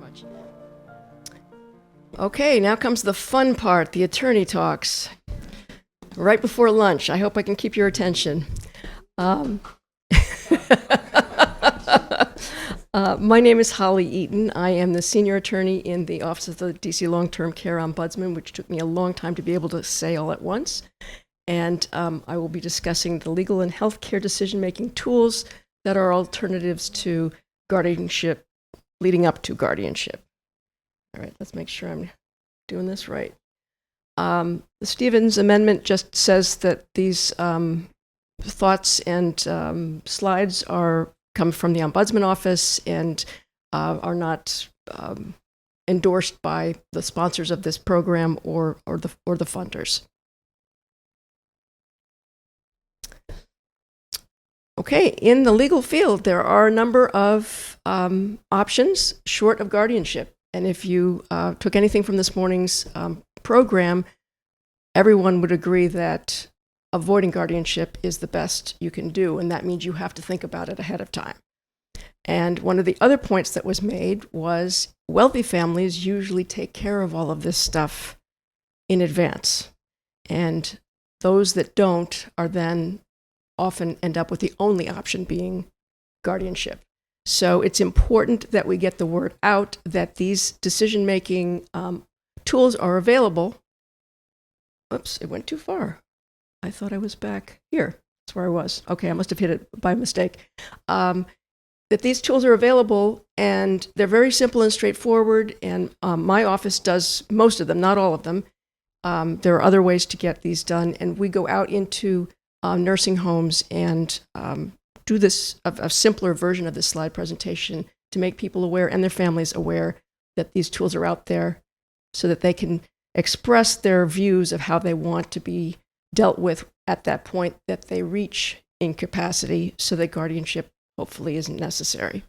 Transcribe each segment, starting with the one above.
much. Okay, now comes the fun part, the attorney talks. Right before lunch. I hope I can keep your attention. My name is Holly Eaton. I am the senior attorney in the Office of the DC Long-Term Care Ombudsman, which took me a long time to be able to say all at once. And I will be discussing the legal and healthcare decision-making tools that are alternatives to guardianship, leading up to guardianship. All right, let's make sure I'm doing this right. The Stevens Amendment just says that these thoughts and slides come from the Ombudsman Office and are not endorsed by the sponsors of this program or the funders. Okay, in the legal field, there are a number of options short of guardianship. And if you took anything from this morning's program, everyone would agree that avoiding guardianship is the best you can do, and that means you have to think about it ahead of time. And one of the other points that was made was wealthy families usually take care of all of this stuff in advance. And those that don't are then often end up with the only option being guardianship. So it's important that we get the word out that these decision-making tools are available. Oops, it went too far. I thought I was back here. That's where I was. Okay, I must have hit it by mistake. That these tools are available, and they're very simple and straightforward, and my office does most of them, not all of them. There are other ways to get these done, and we go out into nursing homes and do this, a simpler version of this slide presentation to make people aware and their families aware that these tools are out there so that they can express their views of how they want to be dealt with at that point that they reach incapacity so that guardianship hopefully isn't necessary.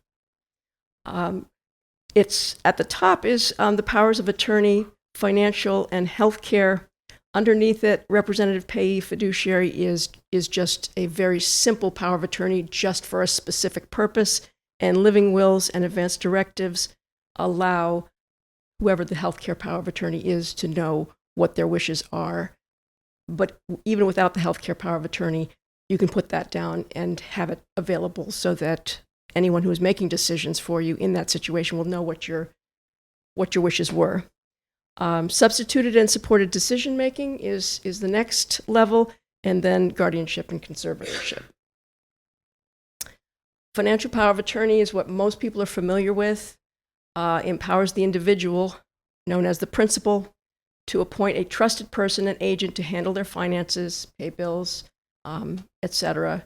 It's at the top is the powers of attorney, financial and healthcare. Underneath it, representative payee fiduciary is just a very simple power of attorney just for a specific purpose, and living wills and advance directives allow whoever the healthcare power of attorney is to know what their wishes are. But even without the healthcare power of attorney, you can put that down and have it available so that anyone who is making decisions for you in that situation will know what your wishes were. Substituted and supported decision-making is the next level, and then guardianship and conservatorship. Financial power of attorney is what most people are familiar with. Empowers the individual, known as the principal, to appoint a trusted person and agent to handle their finances, pay bills, etc.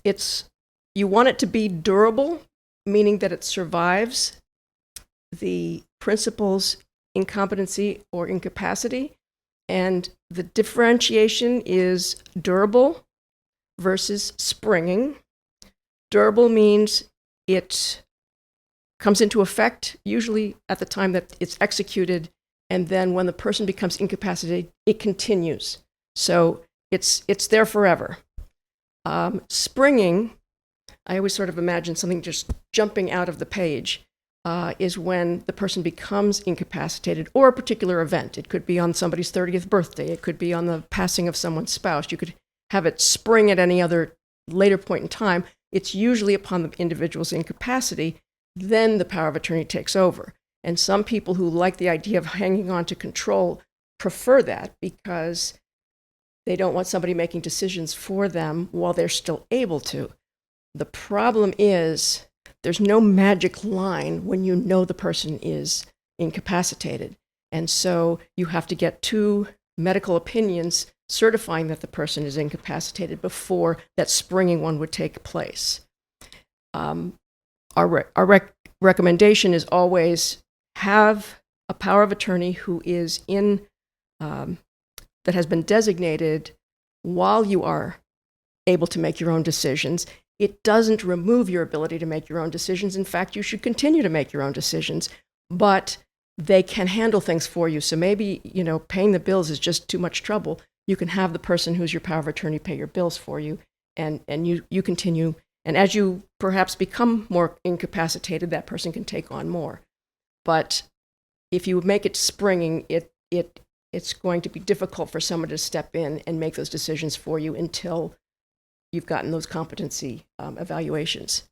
You want it to be durable, meaning that it survives the principal's incompetency or incapacity, and the differentiation is durable versus springing. Durable means it comes into effect usually at the time that it's executed, and then when the person becomes incapacitated, it continues. So it's there forever. Springing, I always sort of imagine something just jumping out of the page. Is when the person becomes incapacitated or a particular event. It could be on somebody's 30th birthday. It could be on the passing of someone's spouse. You could have it spring at any other later point in time. It's usually upon the individual's incapacity, then the power of attorney takes over. And some people who like the idea of hanging on to control prefer that because they don't want somebody making decisions for them while they're still able to. The problem is, there's no magic line when you know the person is incapacitated. And so you have to get 2 medical opinions certifying that the person is incapacitated before that springing one would take place. Our recommendation is always have a power of attorney who is that has been designated while you are able to make your own decisions. It doesn't remove your ability to make your own decisions. In fact, you should continue to make your own decisions, but they can handle things for you. So maybe, paying the bills is just too much trouble. You can have the person who's your power of attorney pay your bills for you, and you continue. And as you perhaps become more incapacitated, that person can take on more. But if you make it springing, it's going to be difficult for someone to step in and make those decisions for you until you've gotten those competency evaluations.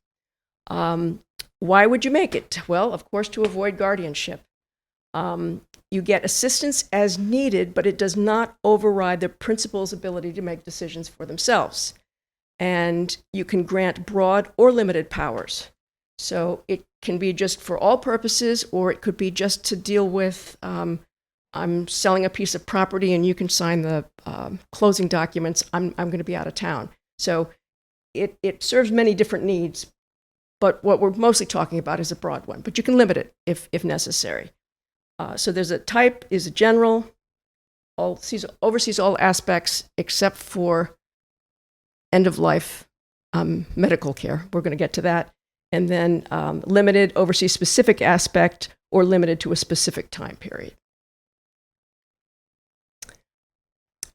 Why would you make it? Well, of course, to avoid guardianship. You get assistance as needed, but it does not override the principal's ability to make decisions for themselves. And you can grant broad or limited powers. So it can be just for all purposes, or it could be just to deal with, I'm selling a piece of property and you can sign the closing documents. I'm going to be out of town. So it serves many different needs, but what we're mostly talking about is a broad one. But you can limit it if necessary. So there's a type is a general, oversees all aspects except for end of life medical care. We're going to get to that. And then limited oversees specific aspect or limited to a specific time period.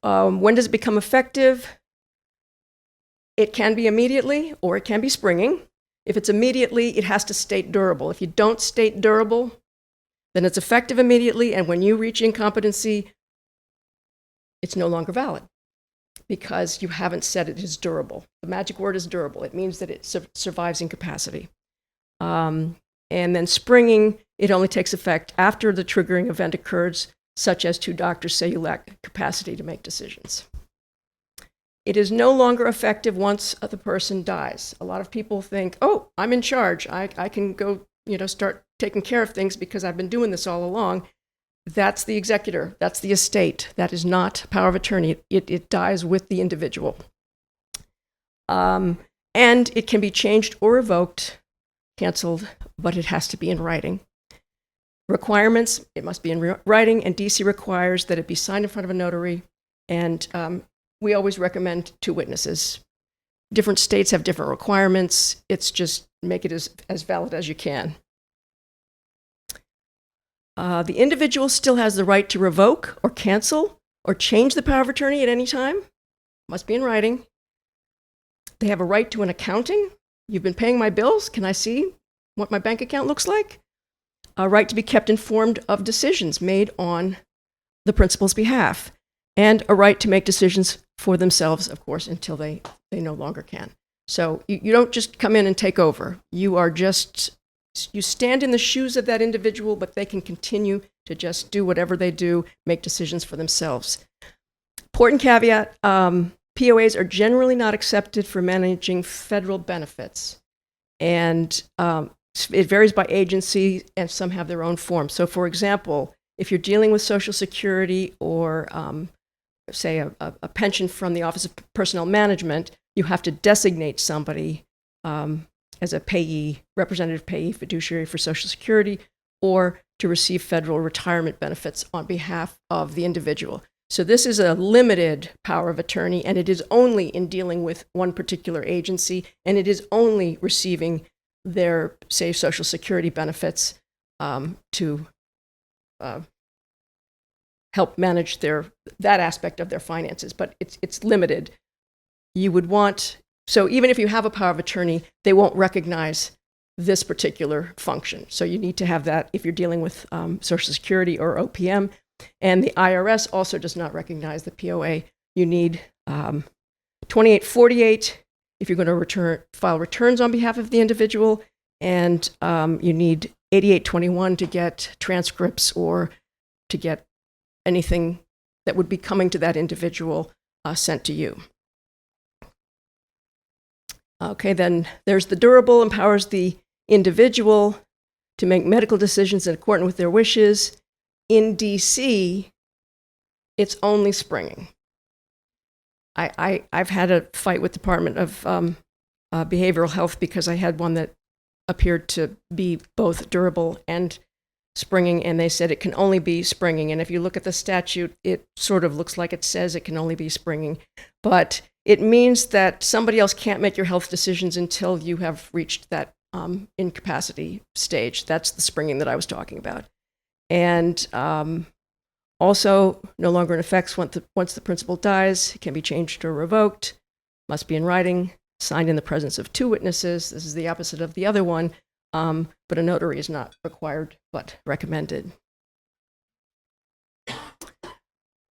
When does it become effective? It can be immediately or it can be springing. If it's immediately, it has to state durable. If you don't state durable, then it's effective immediately, and when you reach incompetency, it's no longer valid because you haven't said it is durable. The magic word is durable. It means that it survives incapacity. And then springing, it only takes effect after the triggering event occurs, such as two doctors say you lack capacity to make decisions. It is no longer effective once the person dies. A lot of people think, oh, I'm in charge. I can go, start taking care of things because I've been doing this all along. That's the executor. That's the estate. That is not power of attorney. It dies with the individual. And it can be changed or revoked, canceled, but it has to be in writing. Requirements, it must be in writing, and DC requires that it be signed in front of a notary, and we always recommend 2 witnesses. Different states have different requirements. It's just make it as valid as you can. The individual still has the right to revoke or cancel or change the power of attorney at any time. Must be in writing. They have a right to an accounting. You've been paying my bills. Can I see what my bank account looks like? A right to be kept informed of decisions made on the principal's behalf. And a right to make decisions for themselves, of course, until they no longer can. So you don't just come in and take over. You stand in the shoes of that individual, but they can continue to just do whatever they do, make decisions for themselves. Important caveat, POAs are generally not accepted for managing federal benefits. And it varies by agency, and some have their own form. So for example, if you're dealing with Social Security or say a pension from the Office of Personnel Management, you have to designate somebody as a payee, representative payee fiduciary for Social Security, or to receive federal retirement benefits on behalf of the individual. So this is a limited power of attorney, and it is only in dealing with one particular agency, and it is only receiving their, say, Social Security benefits to help manage that aspect of their finances, but it's limited. You would want, so even if you have a power of attorney, they won't recognize this particular function. So you need to have that if you're dealing with Social Security or OPM. And the IRS also does not recognize the POA. You need 2848 if you're going to file returns on behalf of the individual, and you need 8821 to get transcripts or to get anything that would be coming to that individual sent to you. Okay, then there's the durable, empowers the individual to make medical decisions in accordance with their wishes. In DC, it's only springing. I've had a fight with the Department of Behavioral Health because I had one that appeared to be both durable and springing, and they said it can only be springing. And if you look at the statute, it sort of looks like it says it can only be springing. But it means that somebody else can't make your health decisions until you have reached that incapacity stage. That's the springing that I was talking about. And also, no longer in effect once the principal dies. It can be changed or revoked, must be in writing, signed in the presence of 2 witnesses. This is the opposite of the other one. but a notary is not required but recommended.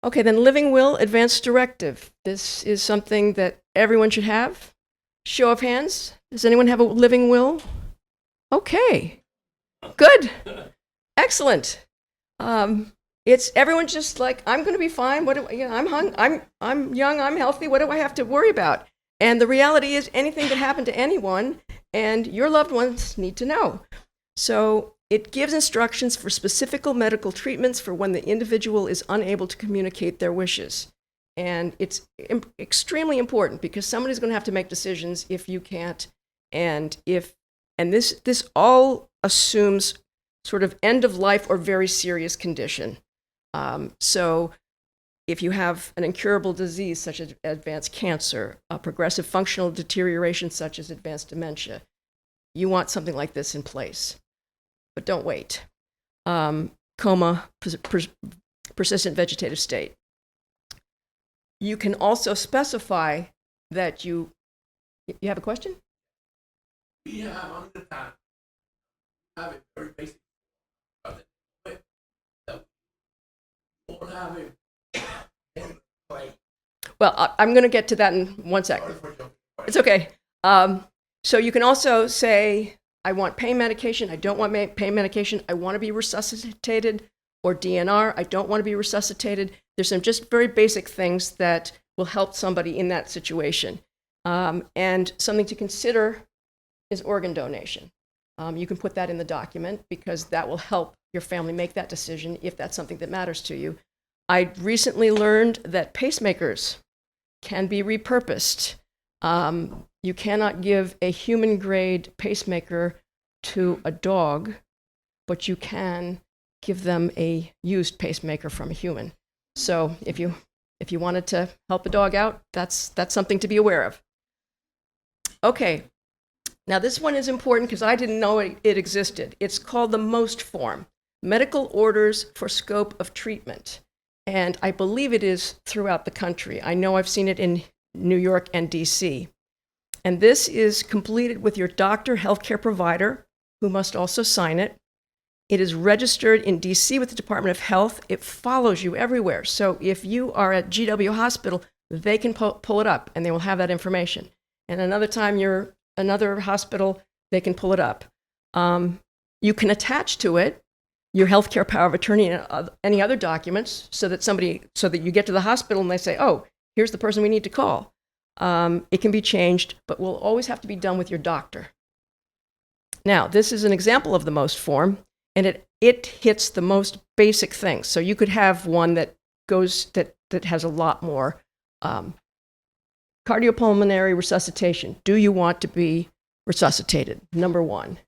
Okay, then living will, advance directive. This is something that everyone should have. Show of hands. Does anyone have a living will? Okay, good, excellent. It's everyone just like, I'm going to be fine. What do I'm young, I'm healthy. What do I have to worry about? And the reality is, anything can happen to anyone, and your loved ones need to know. So it gives instructions for specific medical treatments for when the individual is unable to communicate their wishes. And it's extremely important because somebody's going to have to make decisions if you can't. And this all assumes sort of end of life or very serious condition. So if you have an incurable disease such as advanced cancer, a progressive functional deterioration such as advanced dementia, you want something like this in place. But don't wait. Coma, persistent vegetative state. You can also specify that you have a question? Yeah, I'm going to have it very basic. Well, I'm going to get to that in 1 second. It's okay. So you can also say, I want pain medication. I don't want pain medication. I want to be resuscitated. Or DNR. I don't want to be resuscitated. There's some just very basic things that will help somebody in that situation. And something to consider is organ donation. You can put that in the document because that will help your family make that decision if that's something that matters to you. I recently learned that pacemakers can be repurposed. You cannot give a human-grade pacemaker to a dog, but you can give them a used pacemaker from a human. So if you wanted to help a dog out, that's something to be aware of. Okay, now this one is important because I didn't know it existed. It's called the MOST form, Medical Orders for Scope of Treatment. And I believe it is throughout the country. I know I've seen it in New York and DC. And this is completed with your doctor, healthcare provider, who must also sign it. It is registered in DC with the Department of Health. It follows you everywhere. So if you are at GW Hospital, they can pull it up and they will have that information. And another time you're another hospital, they can pull it up. You can attach to it your healthcare power of attorney and any other documents so that you get to the hospital and they say, oh, here's the person we need to call. It can be changed, but will always have to be done with your doctor. Now, this is an example of the MOST form, and it hits the most basic things. So you could have one that has a lot more. Cardiopulmonary resuscitation. Do you want to be resuscitated? Number one.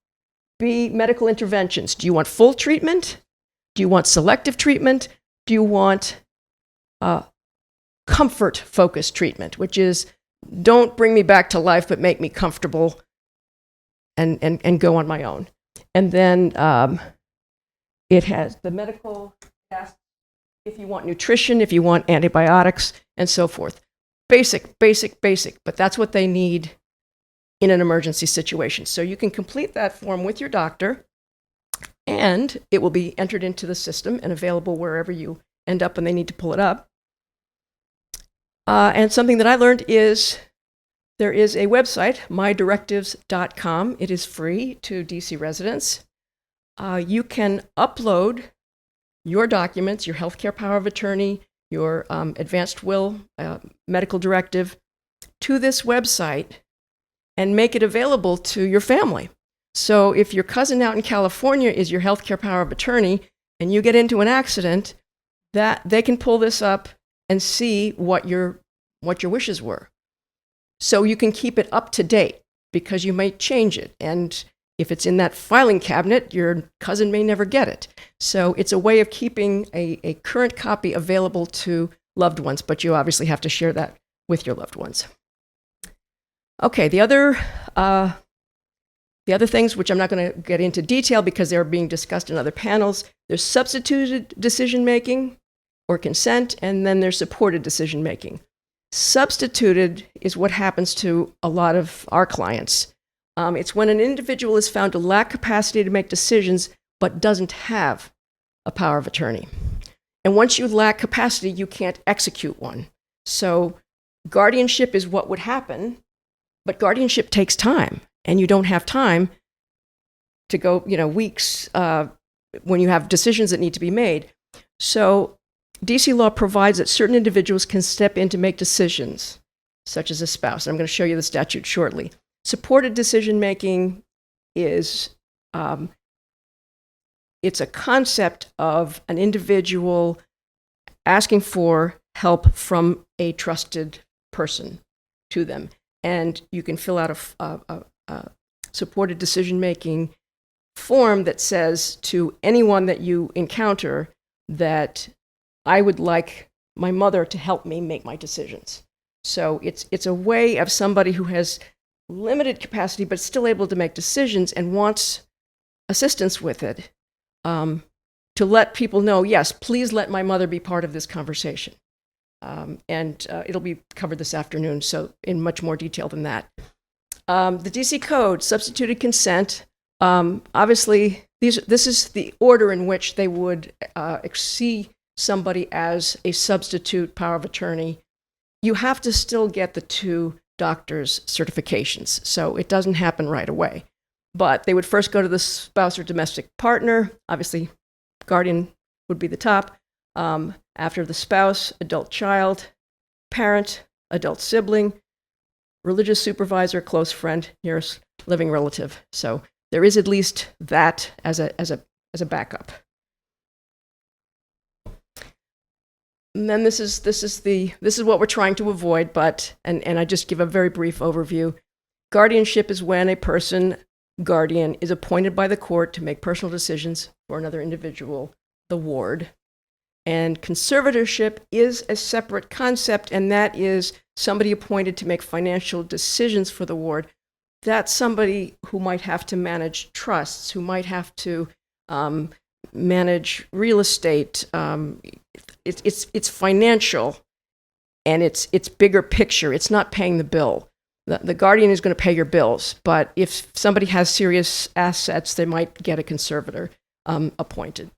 B, medical interventions. Do you want full treatment? Do you want selective treatment? Do you want comfort-focused treatment, which is don't bring me back to life, but make me comfortable and go on my own. And then it has the medical tasks, if you want nutrition, if you want antibiotics, and so forth. Basic, but that's what they need in an emergency situation. So you can complete that form with your doctor, and it will be entered into the system and available wherever you end up when they need to pull it up. And something that I learned is there is a website, mydirectives.com. It is free to DC residents. You can upload your documents, your healthcare power of attorney, your advanced will, medical directive, to this website and make it available to your family. So if your cousin out in California is your healthcare power of attorney and you get into an accident, that they can pull this up and see what your wishes were. So you can keep it up to date because you might change it. And if it's in that filing cabinet, your cousin may never get it. So it's a way of keeping a current copy available to loved ones, but you obviously have to share that with your loved ones. Okay, the other things, which I'm not going to get into detail because they're being discussed in other panels, there's substituted decision-making or consent, and then there's supported decision-making. Substituted is what happens to a lot of our clients. It's when an individual is found to lack capacity to make decisions but doesn't have a power of attorney. And once you lack capacity, you can't execute one. So guardianship is what would happen, but guardianship takes time, and you don't have time to go, weeks when you have decisions that need to be made. So DC law provides that certain individuals can step in to make decisions, such as a spouse. And I'm going to show you the statute shortly. Supported decision-making is, it's a concept of an individual asking for help from a trusted person to them. And you can fill out a supported decision-making form that says to anyone that you encounter that I would like my mother to help me make my decisions. So it's a way of somebody who has limited capacity but still able to make decisions and wants assistance with it, to let people know, yes, please let my mother be part of this conversation. And it'll be covered this afternoon, so in much more detail than that. The DC Code, substituted consent, obviously this is the order in which they would see somebody as a substitute power of attorney. You have to still get the two doctors' certifications, so it doesn't happen right away. But they would first go to the spouse or domestic partner. Obviously, guardian would be the top. After the spouse, adult child, parent, adult sibling, religious supervisor, close friend, nearest living relative. So there is at least that as a backup. And then this is what we're trying to avoid, but and I just give a very brief overview. Guardianship is when a person, guardian, is appointed by the court to make personal decisions for another individual, the ward. And conservatorship is a separate concept, and that is somebody appointed to make financial decisions for the ward. That's somebody who might have to manage trusts, who might have to manage real estate. It's financial, and it's bigger picture. It's not paying the bill. The guardian is going to pay your bills, but if somebody has serious assets, they might get a conservator appointed.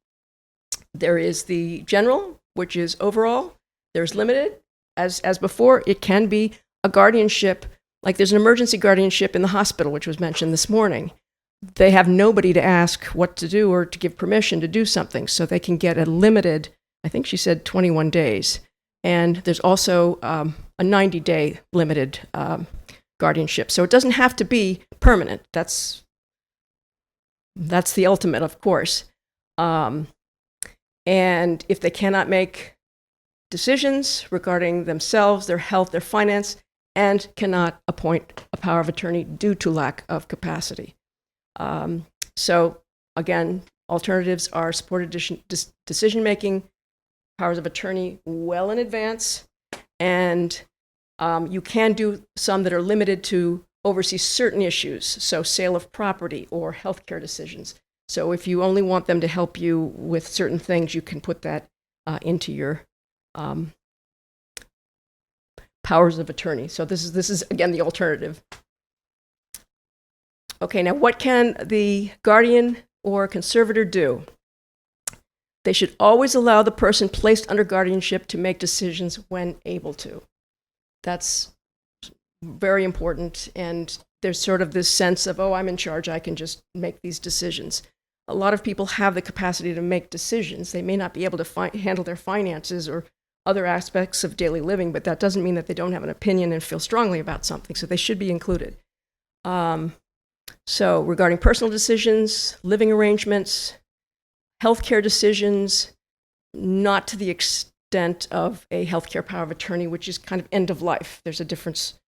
There is the general, which is overall. There's limited. As before, it can be a guardianship, like there's an emergency guardianship in the hospital, which was mentioned this morning. They have nobody to ask what to do or to give permission to do something, so they can get a limited, I think she said 21 days. And there's also a 90-day limited guardianship. So it doesn't have to be permanent. That's the ultimate, of course. And if they cannot make decisions regarding themselves, their health, their finance, and cannot appoint a power of attorney due to lack of capacity. So again, alternatives are supported decision-making, powers of attorney well in advance, and you can do some that are limited to oversee certain issues, so sale of property or healthcare decisions. So if you only want them to help you with certain things, you can put that into your powers of attorney. So this is again the alternative. Okay, now what can the guardian or conservator do? They should always allow the person placed under guardianship to make decisions when able to. That's very important, and there's sort of this sense of, oh, I'm in charge, I can just make these decisions. A lot of people have the capacity to make decisions. They may not be able to handle their finances or other aspects of daily living, but that doesn't mean that they don't have an opinion and feel strongly about something, so they should be included. So regarding personal decisions, living arrangements, healthcare decisions, not to the extent of a healthcare power of attorney, which is kind of end of life. There's a difference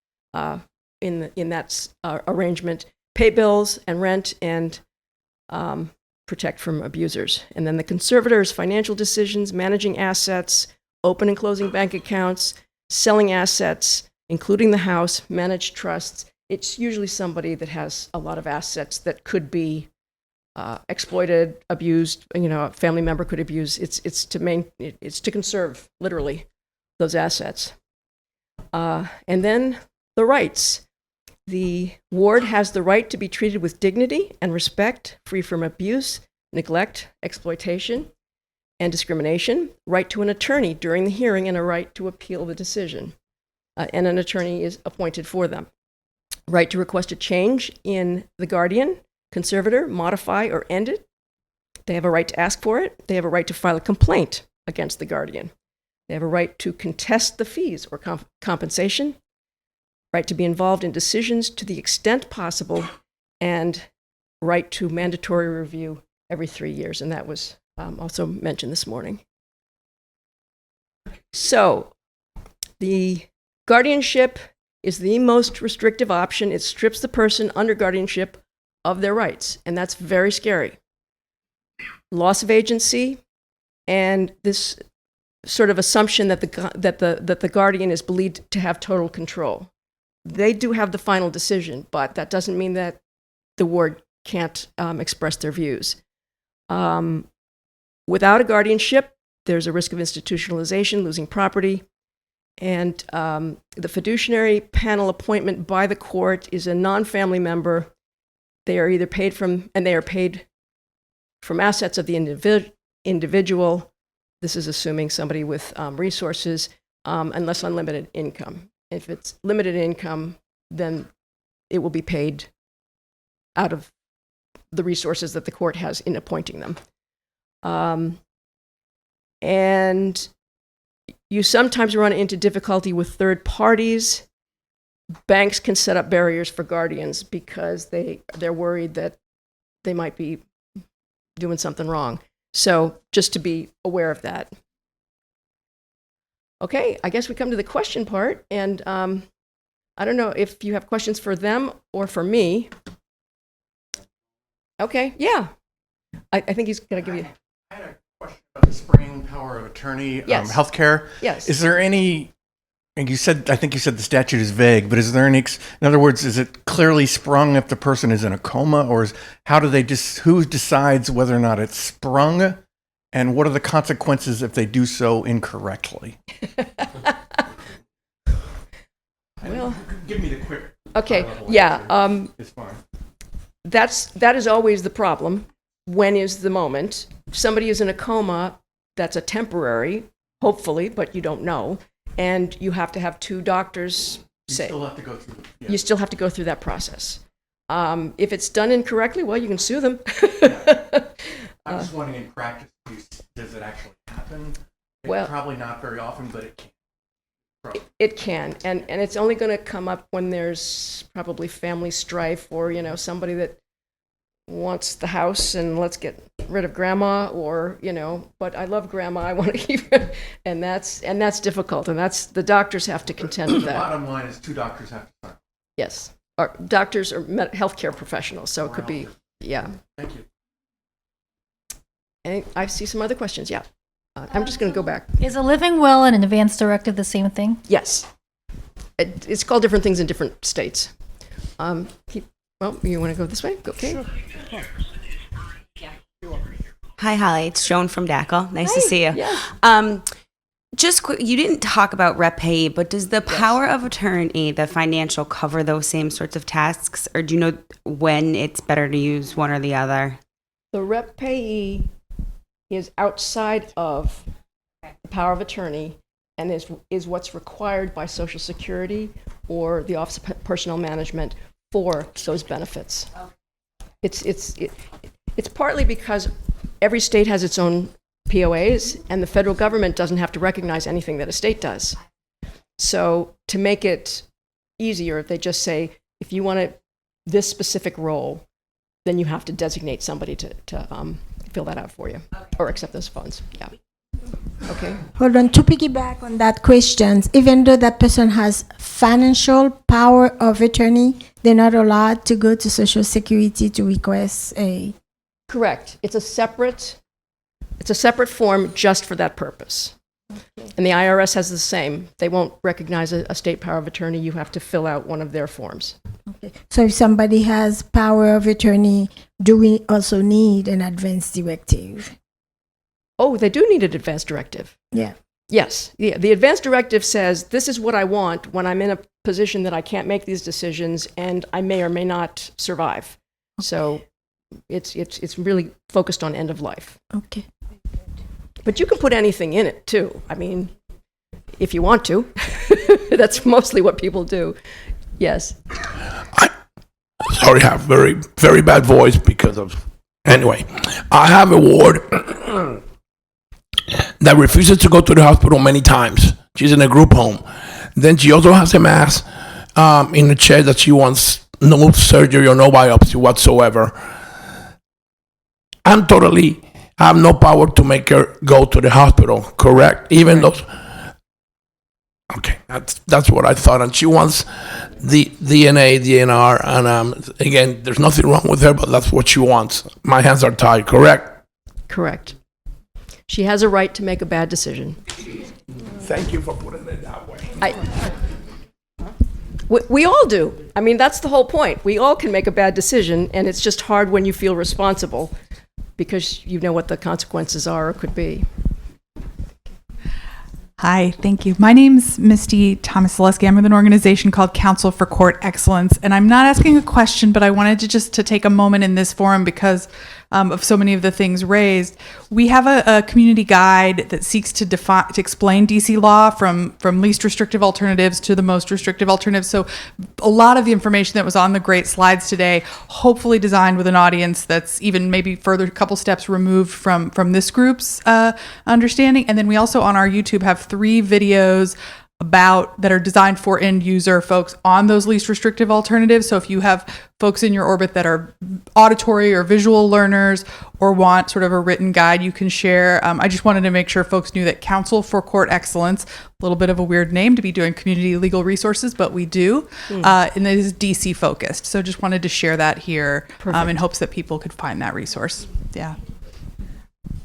in that arrangement. Pay bills and rent and protect from abusers. And then the conservators, financial decisions, managing assets, open and closing bank accounts, selling assets, including the house, managed trusts. It's usually somebody that has a lot of assets that could be exploited, abused. A family member could abuse. It's to conserve, literally, those assets. And then the rights. The ward has the right to be treated with dignity and respect, free from abuse, neglect, exploitation, and discrimination, right to an attorney during the hearing, and a right to appeal the decision. And an attorney is appointed for them. Right to request a change in the guardian, conservator, modify, or end it. They have a right to ask for it. They have a right to file a complaint against the guardian. They have a right to contest the fees or compensation, right to be involved in decisions to the extent possible, and right to mandatory review every 3 years. And that was also mentioned this morning. So the guardianship is the most restrictive option. It strips the person under guardianship of their rights, and that's very scary. Loss of agency, and this sort of assumption that the guardian is believed to have total control. They do have the final decision, but that doesn't mean that the ward can't express their views. Without a guardianship, there's a risk of institutionalization, losing property, and the fiduciary panel appointment by the court is a non-family member. They are either paid from, and they are paid from assets of the individual. This is assuming somebody with resources, unless unlimited income. If it's limited income, then it will be paid out of the resources that the court has in appointing them. And you sometimes run into difficulty with third parties. Banks can set up barriers for guardians because they're worried that they might be doing something wrong. So just to be aware of that. Okay, I guess we come to the question part, and I don't know if you have questions for them or for me. Okay, yeah. I think he's going to give you... I had a question about the spring power of attorney, Yes. healthcare. Yes. Is there any, and I think you said the statute is vague, but is there any, in other words, is it clearly sprung if the person is in a coma, or who decides whether or not it's sprung, and what are the consequences if they do so incorrectly? Well, give me the quick. Okay, yeah. It's fine. That is always the problem. When is the moment? If somebody is in a coma, that's a temporary, hopefully, but you don't know. And you have to have two doctors say. You still have to go through. Yeah. You still have to go through that process. If it's done incorrectly, well, you can sue them. I'm just wondering, in practice, does it actually happen? Well, probably not very often, but it can. It can, and it's only going to come up when there's probably family strife, or somebody that wants the house and let's get rid of grandma, or but I love grandma, I want to keep her, and that's difficult, and that's the doctors have to contend with that. The bottom line is two doctors have to sign. Yes, or doctors or healthcare professionals, so it could be, yeah. Thank you. And I see some other questions. Yeah, I'm just going to go back. Is a living will and an advance directive the same thing? Yes, it's called different things in different states. Well, you want to go this way? Okay. Sure. Hi, Holly. It's Joan from DACL. Nice to see you. Yeah. Just quick, you didn't talk about rep payee, but does the power of attorney, the financial, cover those same sorts of tasks, or do you know when it's better to use one or the other? The rep payee is outside of the power of attorney and is what's required by Social Security or the Office of Personnel Management for those benefits. It's partly because every state has its own POAs, and the federal government doesn't have to recognize anything that a state does. So to make it easier, they just say, if you want this specific role, then you have to designate somebody to fill that out for you, or accept those funds. Yeah. Okay. Hold on. To piggyback on that question, even though that person has financial power of attorney, they're not allowed to go to Social Security to request a... Correct. It's a separate form just for that purpose. Okay. And the IRS has the same. They won't recognize a state power of attorney. You have to fill out one of their forms. Okay. So if somebody has power of attorney, do we also need an advance directive? Oh, they do need an advance directive. Yeah. Yes, the advance directive says this is what I want when I'm in a position that I can't make these decisions and I may or may not survive. So it's really focused on end of life. Okay. But you can put anything in it too. I mean, if you want to. That's mostly what people do. Yes. Sorry, I have very, very bad voice because of. Anyway, I have a ward that refuses to go to the hospital many times. She's in a group home. Then she also has a mass in the chest that she wants no surgery or no biopsy whatsoever. I have no power to make her go to the hospital, correct? Even though. Okay, that's what I thought. And she wants the DNA, DNR, and again, there's nothing wrong with her, but that's what she wants. My hands are tied, correct? Correct. She has a right to make a bad decision. Thank you for putting it that way. We all do. I mean, that's the whole point. We all can make a bad decision, and it's just hard when you feel responsible because you know what the consequences are or could be. Hi, thank you. My name's Misty Thomas-Zaleski. I'm with an organization called Council for Court Excellence, and I'm not asking a question, but I wanted to take a moment in this forum because of so many of the things raised. We have a community guide that seeks to explain DC law from least restrictive alternatives to the most restrictive alternatives. So a lot of the information that was on the great slides today, hopefully designed with an audience that's even maybe further a couple steps removed from this group's understanding. And then we also on our YouTube have 3 videos that are designed for end user folks on those least restrictive alternatives. So if you have folks in your orbit that are auditory or visual learners or want sort of a written guide you can share, I just wanted to make sure folks knew that Council for Court Excellence, a little bit of a weird name to be doing community legal resources, but we do, and it is DC focused. So just wanted to share that here in hopes that people could find that resource. Yeah.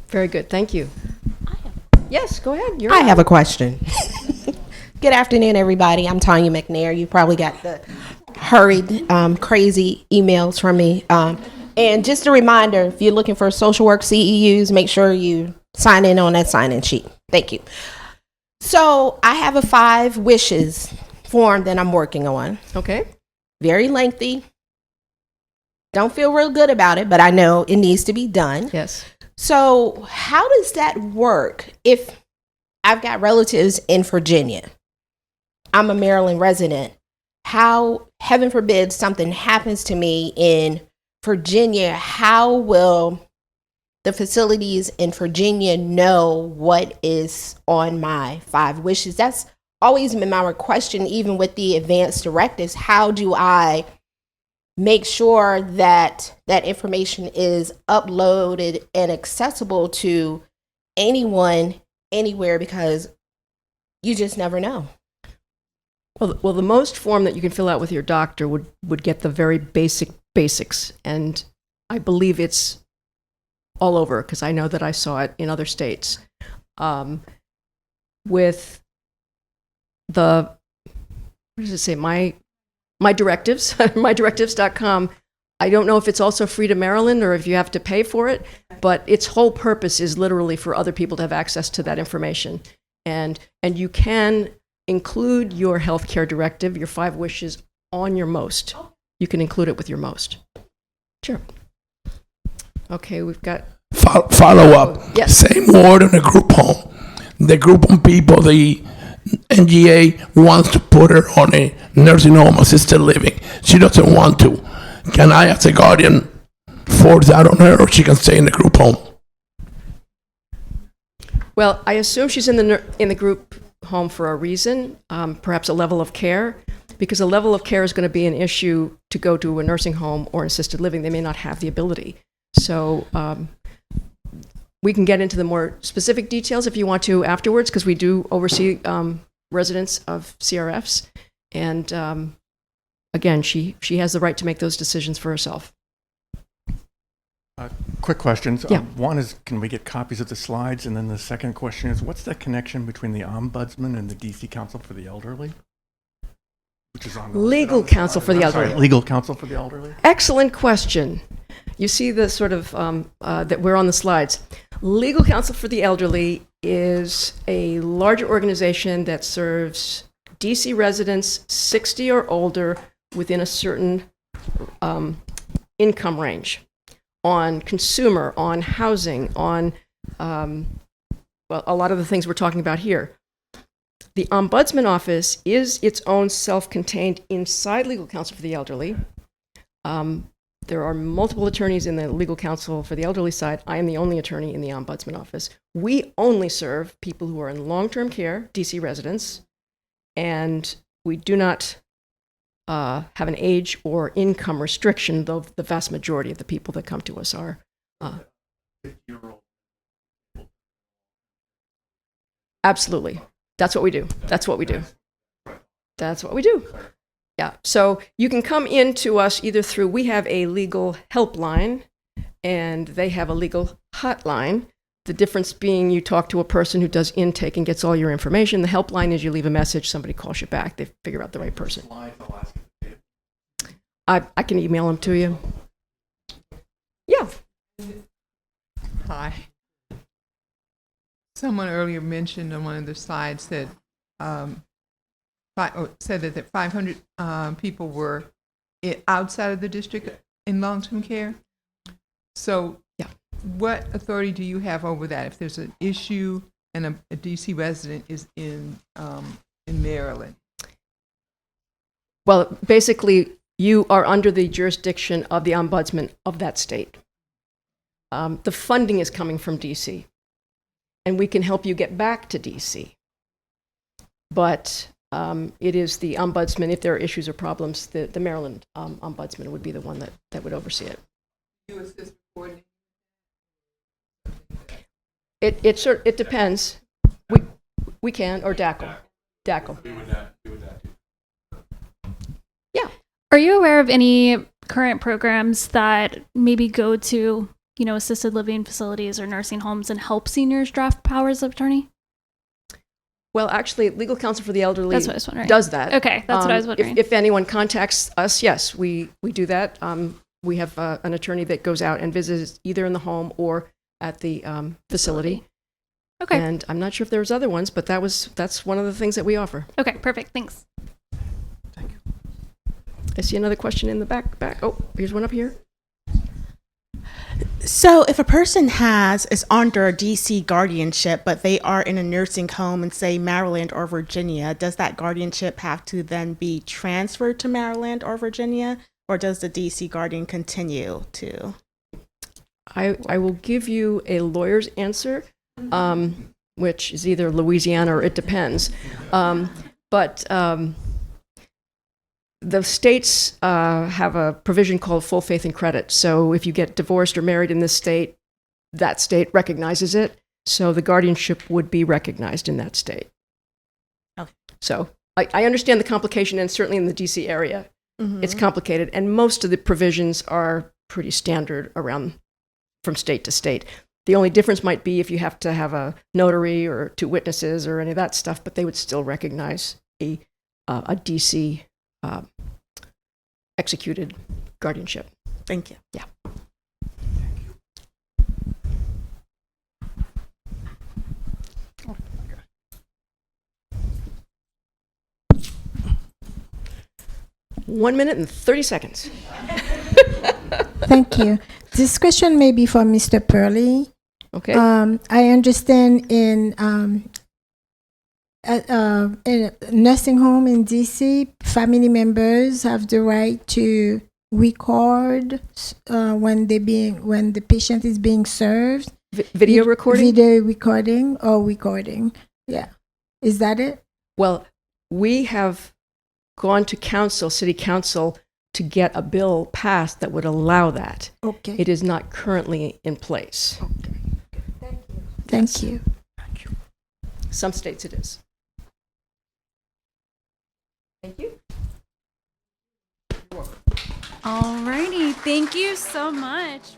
Very good. Thank you. Yes, go ahead. I have a question. Good afternoon, everybody. I'm Tanya McNair. You probably got the hurried, crazy emails from me. And just a reminder, if you're looking for social work CEUs, make sure you sign in on that sign-in sheet. Thank you. So I have a 5 wishes form that I'm working on. Okay. Very lengthy. Don't feel real good about it, but I know it needs to be done. Yes. So how does that work if I've got relatives in Virginia? I'm a Maryland resident. How, heaven forbid, something happens to me in Virginia, how will the facilities in Virginia know what is on my 5 wishes? That's always been my question, even with the advanced directives. How do I make sure that that information is uploaded and accessible to anyone, anywhere? Because you just never know. Well, the most form that you can fill out with your doctor would get the very basics, and I believe it's all over because I know that I saw it in other states. With the, what does it say? My directives, mydirectives.com. I don't know if it's also free to Maryland or if you have to pay for it, but its whole purpose is literally for other people to have access to that information, and you can include your healthcare directive, your 5 wishes, on your most. You can include it with your most. Sure. Okay, we've got... Follow up. Yes. Same ward in a group home. The group home people, the NGA wants to put her on a nursing home, assisted living. She doesn't want to. Can I, as a guardian, force that on her, or she can stay in the group home? Well, I assume she's in the group home for a reason, perhaps a level of care, because a level of care is going to be an issue to go to a nursing home or assisted living. They may not have the ability. So we can get into the more specific details if you want to afterwards, because we do oversee residents of CRFs. And again, she has the right to make those decisions for herself. Quick questions. Yeah. One is, can we get copies of the slides? And then the second question is, what's the connection between the Ombudsman and the DC Council for the Elderly? Which is on Legal counsel for the elderly. Legal counsel for the elderly? Excellent question. You see the sort of that we're on the slides. Legal counsel for the elderly is a larger organization that serves DC residents 60 or older within a certain income range on consumer, on housing, on well, a lot of the things we're talking about here. The Ombudsman Office is its own self-contained inside Legal Counsel for the Elderly. There are multiple attorneys in the Legal Counsel for the Elderly side. I am the only attorney in the Ombudsman Office. We only serve people who are in long-term care, DC residents, and we do not have an age or income restriction, though the vast majority of the people that come to us are. Absolutely. That's what we do. That's what we do. That's what we do. Yeah. So you can come in to us either through, we have a legal helpline and they have a legal hotline. The difference being you talk to a person who does intake and gets all your information. The helpline is you leave a message, somebody calls you back, they figure out the right person. I can email them to you. Yeah. Hi. Someone earlier mentioned on one of the slides that said that 500 people were outside of the district in long-term care. So, yeah, what authority do you have over that? If there's an issue and a DC resident is in Maryland? Well, basically, you are under the jurisdiction of the ombudsman of that state. The funding is coming from DC, and we can help you get back to DC. But it is the ombudsman, if there are issues or problems, the Maryland ombudsman would be the one that would oversee it. Do you assist coordinating? It depends. We can, or DACL. Yeah. Are you aware of any current programs that maybe go to, assisted living facilities or nursing homes and help seniors draft powers of attorney? Well, actually, Legal Counsel for the Elderly That's what I was wondering. does that. Okay, that's what I was wondering. If anyone contacts us, yes, we do that. We have an attorney that goes out and visits either in the home or at the facility. Okay. And I'm not sure if there's other ones, but that's one of the things that we offer. Okay, perfect. Thanks. I see another question in the back. Oh, here's one up here. So if a person is under a DC guardianship, but they are in a nursing home in, say, Maryland or Virginia, does that guardianship have to then be transferred to Maryland or Virginia, or does the DC guardian continue to? I will give you a lawyer's answer, which is either Louisiana or it depends. But the states have a provision called full faith and credit. So if you get divorced or married in this state, that state recognizes it. So the guardianship would be recognized in that state. Okay. So I understand the complication, and certainly in the DC area, it's complicated. And most of the provisions are pretty standard around from state to state. The only difference might be if you have to have a notary or 2 witnesses or any of that stuff, but they would still recognize a DC executed guardianship. Thank you. Yeah. Oh, 1 minute and 30 seconds. Thank you. This question may be for Mr. Purley. Okay. I understand in a nursing home in DC, family members have the right to record when the patient is being served. Video recording? Video recording or recording. Yeah. Is that it? Well, we have gone to city council, to get a bill passed that would allow that. Okay. It is not currently in place. Okay. Thank you. Thank you. Some states it is. Thank you. Alrighty, thank you so much.